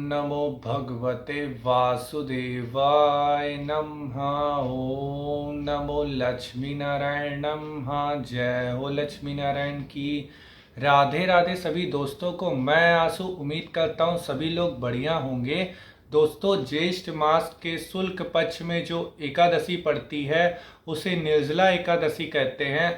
नमो भगवते वासुदेवाय नमः। ओम नमो लक्ष्मी नारायण नमः। जय हो लक्ष्मी नारायण की। राधे राधे सभी दोस्तों को। मैं आंसू उम्मीद करता हूँ सभी लोग बढ़िया होंगे। दोस्तों, ज्येष्ठ मास के शुक्ल पक्ष में जो एकादशी पड़ती है उसे निर्जला एकादशी कहते हैं।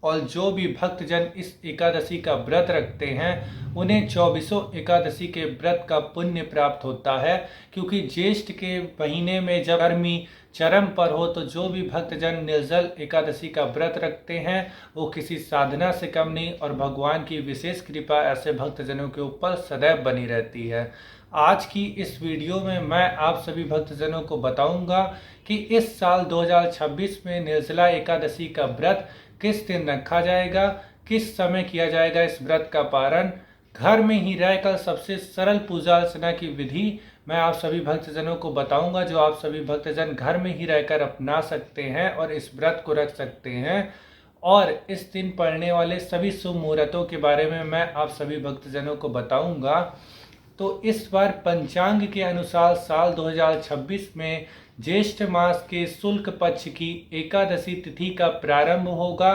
और जो भी भक्तजन इस एकादशी का व्रत रखते हैं उन्हें 24 एकादशी के व्रत का पुण्य प्राप्त होता है। क्योंकि ज्येष्ठ के महीने में जब गर्मी चरम पर हो तो जो भी भक्तजन निर्जल एकादशी का व्रत रखते हैं वो किसी साधना से कम नहीं, और भगवान की विशेष कृपा ऐसे भक्तजनों के ऊपर सदैव बनी रहती है। आज की इस वीडियो में मैं आप सभी भक्तजनों को बताऊंगा कि इस साल 2026 में निर्जला एकादशी का व्रत किस दिन रखा जाएगा, किस समय किया जाएगा इस व्रत का पारण। घर में ही रहकर सबसे सरल पूजा अर्चना की विधि मैं आप सभी भक्तजनों को बताऊंगा, जो आप सभी भक्तजन घर में ही रहकर अपना सकते हैं और इस व्रत को रख सकते हैं। और इस दिन पड़ने वाले सभी शुभ मुहूर्तों के बारे में मैं आप सभी भक्तजनों को बताऊंगा। तो इस बार पंचांग के अनुसार साल 2026 में ज्येष्ठ मास के शुक्ल पक्ष की एकादशी तिथि का प्रारंभ होगा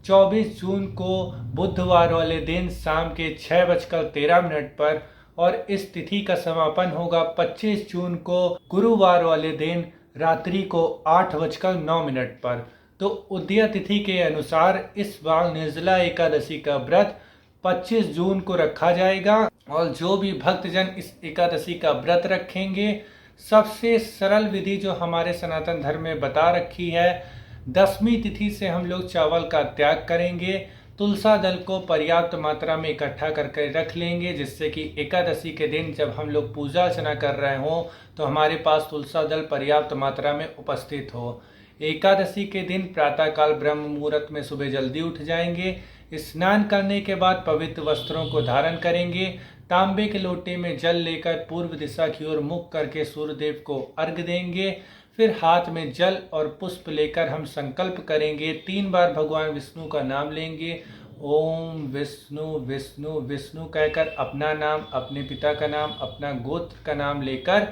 24 जून को बुधवार वाले दिन शाम के 6:13 पर, और इस तिथि का समापन होगा 25 जून को गुरुवार वाले दिन रात्रि को 8:09 पर। तो उदय तिथि के अनुसार इस बार निर्जला एकादशी का व्रत 25 जून को रखा जाएगा। और जो भी भक्तजन इस एकादशी का व्रत रखेंगे, सबसे सरल विधि जो हमारे सनातन धर्म में बता रखी है, 10वीं तिथि से हम लोग चावल का त्याग करेंगे, तुलसा दल को पर्याप्त मात्रा में इकट्ठा करके रख लेंगे, जिससे कि एकादशी के दिन जब हम लोग पूजा अर्चना कर रहे हों तो हमारे पास तुलसा दल पर्याप्त मात्रा में उपस्थित हो। एकादशी के दिन प्रातःकाल ब्रह्म मुहूर्त में सुबह जल्दी उठ जाएंगे, स्नान करने के बाद पवित्र वस्त्रों को धारण करेंगे, तांबे के लोटे में जल लेकर पूर्व दिशा की ओर मुख करके सूर्यदेव को अर्घ्य देंगे। फिर हाथ में जल और पुष्प लेकर हम संकल्प करेंगे, 3 बार भगवान विष्णु का नाम लेंगे। ओम विष्णु विष्णु विष्णु कहकर अपना नाम, अपने पिता का नाम, अपना गोत्र का नाम लेकर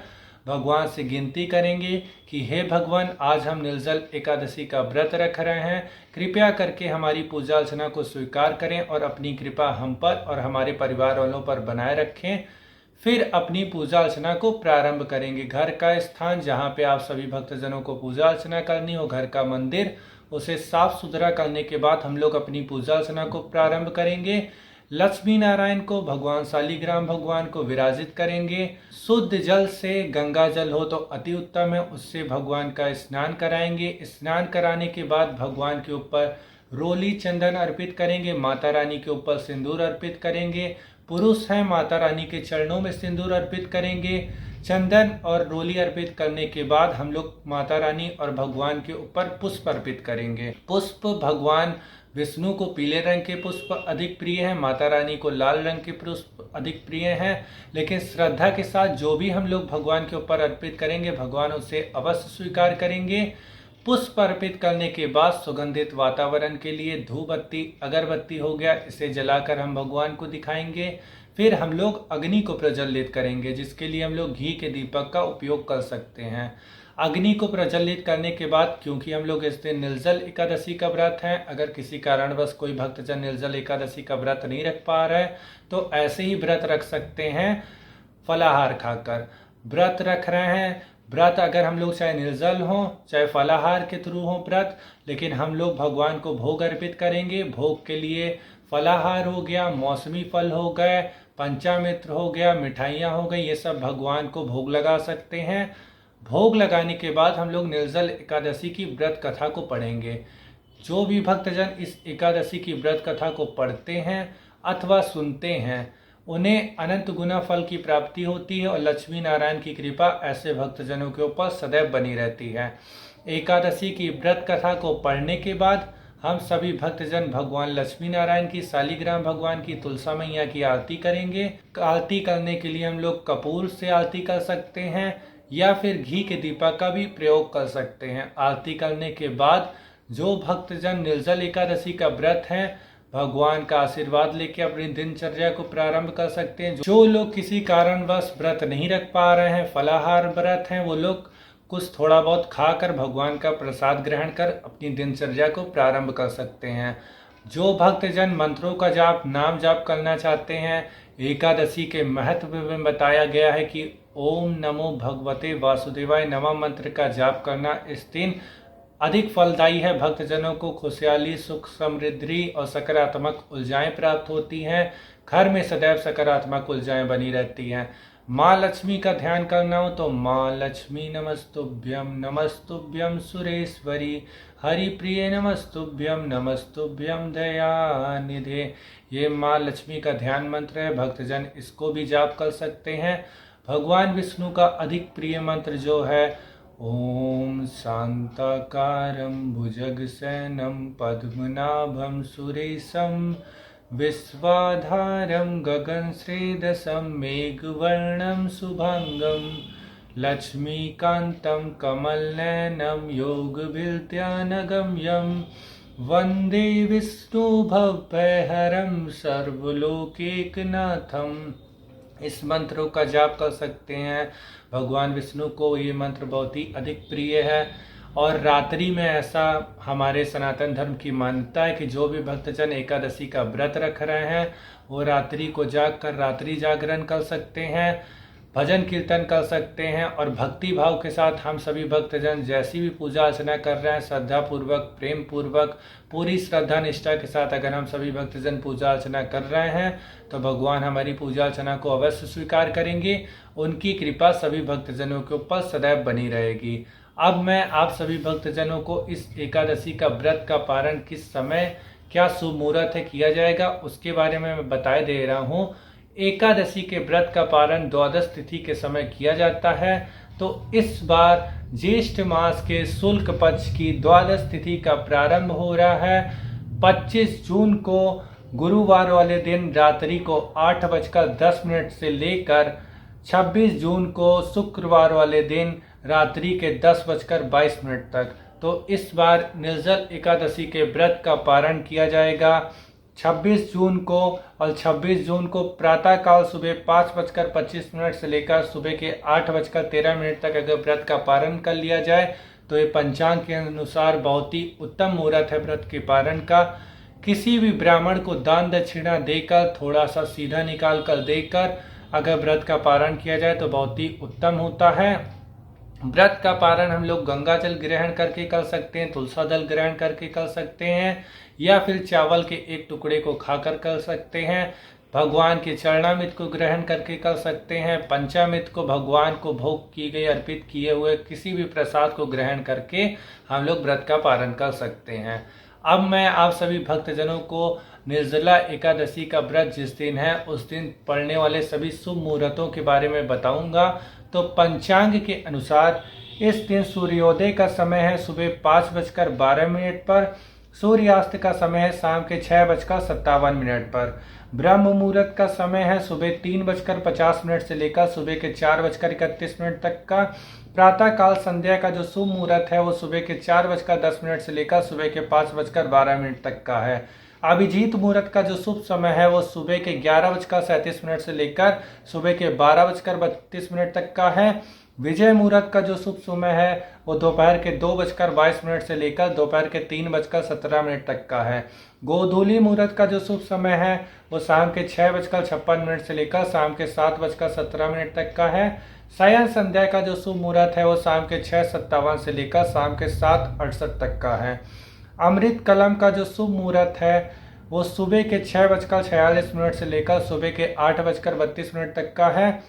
भगवान से गिनती करेंगे कि हे भगवान, आज हम निर्जल एकादशी का व्रत रख रहे हैं, कृपया करके हमारी पूजा अर्चना को स्वीकार करें और अपनी कृपा हम पर और हमारे परिवार वालों पर बनाए रखें। फिर अपनी पूजा अर्चना को प्रारंभ करेंगे। घर का स्थान जहाँ पे आप सभी भक्तजनों को पूजा अर्चना करनी हो, घर का मंदिर, उसे साफ सुथरा करने के बाद हम लोग अपनी पूजा अर्चना को प्रारंभ करेंगे। लक्ष्मी नारायण को, भगवान शालिग्राम भगवान को विराजित करेंगे। शुद्ध जल से, गंगा जल हो तो अति उत्तम है, उससे भगवान का स्नान कराएंगे। स्नान कराने के बाद भगवान के ऊपर रोली चंदन अर्पित करेंगे, माता रानी के ऊपर सिंदूर अर्पित करेंगे। पुरुष हैं, माता रानी के चरणों में सिंदूर अर्पित करेंगे। चंदन और रोली अर्पित करने के बाद हम लोग माता रानी और भगवान के ऊपर पुष्प अर्पित करेंगे। पुष्प भगवान विष्णु को पीले रंग के पुष्प अधिक प्रिय हैं, माता रानी को लाल रंग के पुष्प अधिक प्रिय हैं। लेकिन श्रद्धा के साथ जो भी हम लोग भगवान के ऊपर अर्पित करेंगे, भगवान उसे अवश्य स्वीकार करेंगे। पुष्प अर्पित करने के बाद सुगंधित वातावरण के लिए धूप बत्ती, अगरबत्ती हो गया, इसे जलाकर हम भगवान को दिखाएंगे। फिर हम लोग अग्नि को प्रज्वलित करेंगे, जिसके लिए हम लोग घी के दीपक का उपयोग कर सकते हैं। अग्नि को प्रज्वलित करने के बाद, क्योंकि हम लोग इस दिन निर्जल एकादशी का व्रत है, अगर किसी कारणवश कोई भक्तजन निर्जल एकादशी का व्रत नहीं रख पा रहा है तो ऐसे ही व्रत रख सकते हैं फलाहार खाकर। व्रत रख रहे हैं, व्रत अगर हम लोग चाहे निर्जल हो चाहे फलाहार के थ्रू हो व्रत, लेकिन हम लोग भगवान को भोग अर्पित करेंगे। भोग के लिए फलाहार हो गया, मौसमी फल हो गए, पंचामृत हो गया, मिठाइयाँ हो गई, ये सब भगवान को भोग लगा सकते हैं। भोग लगाने के बाद हम लोग निर्जल एकादशी की व्रत कथा को पढ़ेंगे। जो भी भक्तजन इस एकादशी की व्रत कथा को पढ़ते हैं अथवा सुनते हैं, उन्हें अनंत गुना फल की प्राप्ति होती है और लक्ष्मी नारायण की कृपा ऐसे भक्तजनों के ऊपर सदैव बनी रहती है। एकादशी की व्रत कथा को पढ़ने के बाद हम सभी भक्तजन भगवान लक्ष्मी नारायण की, शालिग्राम भगवान की, तुलसा मैया की आरती करेंगे। आरती करने के लिए हम लोग कपूर से आरती कर सकते हैं या फिर घी के दीपक का भी प्रयोग कर सकते हैं। आरती करने के बाद जो भक्तजन निर्जल एकादशी का व्रत है, भगवान का आशीर्वाद लेके अपनी दिनचर्या को प्रारंभ कर सकते हैं। जो लोग किसी कारणवश व्रत नहीं रख पा रहे हैं, फलाहार व्रत हैं, वो लोग कुछ थोड़ा बहुत खाकर भगवान का प्रसाद ग्रहण कर अपनी दिनचर्या को प्रारंभ कर सकते हैं। जो भक्तजन मंत्रों का जाप, नाम जाप करना चाहते हैं, एकादशी के महत्व में बताया गया है कि ओम नमो भगवते वासुदेवाय नमः मंत्र का जाप करना इस दिन अधिक फलदायी है। भक्तजनों को खुशहाली, सुख, समृद्धि और सकारात्मक ऊर्जाएं प्राप्त होती हैं। घर में सदैव सकारात्मक ऊर्जाएं बनी रहती हैं। माँ लक्ष्मी का ध्यान करना हो तो माँ लक्ष्मी नमस्तुभ्यम नमस्तुभ्यम सुरेश्वरी, हरि प्रिय नमस्तुभ्यम नमस्तुभ्यम दयानिधे। ये माँ लक्ष्मी का ध्यान मंत्र है, भक्तजन इसको भी जाप कर सकते हैं। भगवान विष्णु का अधिक प्रिय मंत्र जो है ओम शांताकारं भुजगशयनं पद्मनाभं सुरेशं विश्वाधारं गगनश्रेदसं मेघवर्णं शुभांगं लक्ष्मीकान्तं कमलनयनं योगविद्यानगम्यं वन्दे विष्णुभवभयहरं सर्वलोकैकनाथम्। इस मंत्रों का जाप कर सकते हैं। भगवान विष्णु को ये मंत्र बहुत ही अधिक प्रिय है और रात्रि में ऐसा हमारे सनातन धर्म की मान्यता है कि जो भी भक्तजन एकादशी का व्रत रख रहे हैं वो रात्रि को जाग कर रात्रि जागरण कर सकते हैं, भजन कीर्तन कर सकते हैं और भक्ति भाव के साथ हम सभी भक्तजन जैसी भी पूजा अर्चना कर रहे हैं श्रद्धा पूर्वक, प्रेम पूर्वक, पूरी श्रद्धा निष्ठा के साथ अगर हम सभी भक्तजन पूजा अर्चना कर रहे हैं तो भगवान हमारी पूजा अर्चना को अवश्य स्वीकार करेंगे। उनकी कृपा सभी भक्तजनों के ऊपर सदैव बनी रहेगी। अब मैं आप सभी भक्तजनों को इस एकादशी का व्रत का पारण किस समय, क्या शुभ मुहूर्त है किया जाएगा, उसके बारे में मैं बता दे रहा हूँ। एकादशी के व्रत का पारण द्वादश तिथि के समय किया जाता है। तो इस बार ज्येष्ठ मास के शुक्ल पक्ष की द्वादश तिथि का प्रारंभ हो रहा है 25 जून को गुरुवार वाले दिन रात्रि को 8:10 से लेकर 26 जून को शुक्रवार वाले दिन रात्रि के 10:22 तक। तो इस बार निर्जल एकादशी के व्रत का पारण किया जाएगा 26 जून को और 26 जून को प्रातः काल सुबह 5:25 से लेकर सुबह के 8:13 तक अगर व्रत का पारण कर लिया जाए तो ये पंचांग के अनुसार बहुत ही उत्तम मुहूर्त है व्रत के पारण का। किसी भी ब्राह्मण को दान दक्षिणा देकर, थोड़ा सा सीधा निकाल कर देकर अगर व्रत का पारण किया जाए तो बहुत ही उत्तम होता है। व्रत का पारण हम लोग गंगा जल ग्रहण करके कर सकते हैं, तुलसा दल ग्रहण करके कर सकते हैं या फिर चावल के एक टुकड़े को खाकर कर सकते हैं। भगवान के चरणामृत को ग्रहण करके कर सकते हैं। पंचामृत को भगवान को भोग की गई अर्पित किए हुए किसी भी प्रसाद को ग्रहण करके हम लोग व्रत का पारण कर सकते हैं। अब मैं आप सभी भक्तजनों को निर्जला एकादशी का व्रत जिस दिन है उस दिन पड़ने वाले सभी शुभ मुहूर्तों के बारे में बताऊंगा। तो पंचांग के अनुसार इस दिन सूर्योदय का समय है सुबह 5:12 पर, सूर्यास्त का समय है शाम के 6:57 पर, ब्रह्म मुहूर्त का समय है सुबह 3:50 से लेकर सुबह के 4:31 तक का। प्रातः काल संध्या का जो शुभ मुहूर्त है वो सुबह के 4:10 से लेकर सुबह के 5:12 तक का है। अभिजीत मुहूर्त का जो शुभ समय है वो सुबह के 11:37 से लेकर सुबह के 12:32 तक का है। विजय मुहूर्त का जो शुभ समय है वो दोपहर के 2:22 से लेकर दोपहर के 3:17 तक का है। गोधूली मुहूर्त का जो शुभ समय है वो शाम के 6:56 से लेकर शाम के 7:17 तक का है। सायं संध्या का जो शुभ मुहूर्त है वो शाम के 6:57 से लेकर शाम के 7:68 तक का है। अमृत कलम का जो शुभ मुहूर्त है वो सुबह के 6:46 से लेकर सुबह के 8:32 तक का है।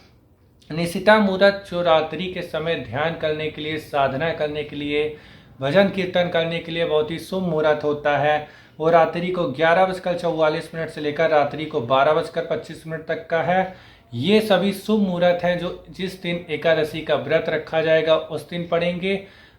निशिता मुहूर्त जो रात्रि के समय ध्यान करने के लिए, साधना करने के लिए, भजन कीर्तन करने के लिए बहुत ही शुभ मुहूर्त होता है, वो रात्रि को 11:44 से लेकर रात्रि को 12:25 तक का है। ये सभी शुभ मुहूर्त हैं जो जिस दिन एकादशी का व्रत रखा जाएगा उस दिन पड़ेंगे।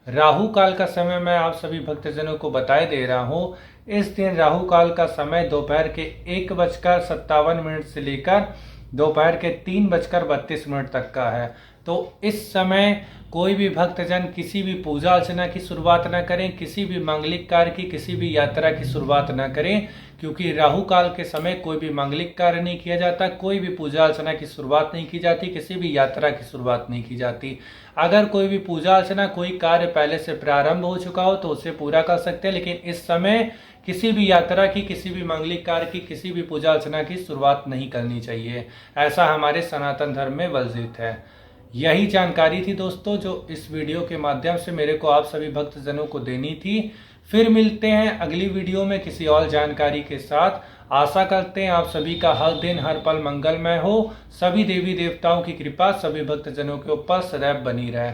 राहु काल का समय मैं आप सभी भक्तजनों को बताए दे रहा हूँ। इस दिन राहु काल का समय दोपहर के 1:57 से लेकर दोपहर के 3:32 तक का है। तो इस समय कोई भी भक्तजन किसी भी पूजा अर्चना की शुरुआत ना करें, किसी भी मांगलिक कार्य की, किसी भी यात्रा की शुरुआत ना करें, क्योंकि राहु काल के समय कोई भी मांगलिक कार्य नहीं किया जाता, कोई भी पूजा अर्चना की शुरुआत नहीं की जाती, किसी भी यात्रा की शुरुआत नहीं की जाती। अगर कोई भी पूजा अर्चना, कोई कार्य पहले से प्रारंभ हो चुका हो तो उसे पूरा कर सकते हैं, लेकिन इस समय किसी भी यात्रा की, किसी भी मांगलिक कार्य की, किसी भी पूजा अर्चना की शुरुआत नहीं करनी चाहिए। ऐसा हमारे सनातन धर्म में वर्जित है। यही जानकारी थी दोस्तों जो इस वीडियो के माध्यम से मेरे को आप सभी भक्तजनों को देनी थी। फिर मिलते हैं अगली वीडियो में किसी और जानकारी के साथ। आशा करते हैं आप सभी का हर दिन हर पल मंगलमय हो। सभी देवी देवताओं की कृपा सभी भक्तजनों के ऊपर सदैव बनी रहे।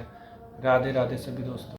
राधे राधे सभी दोस्तों।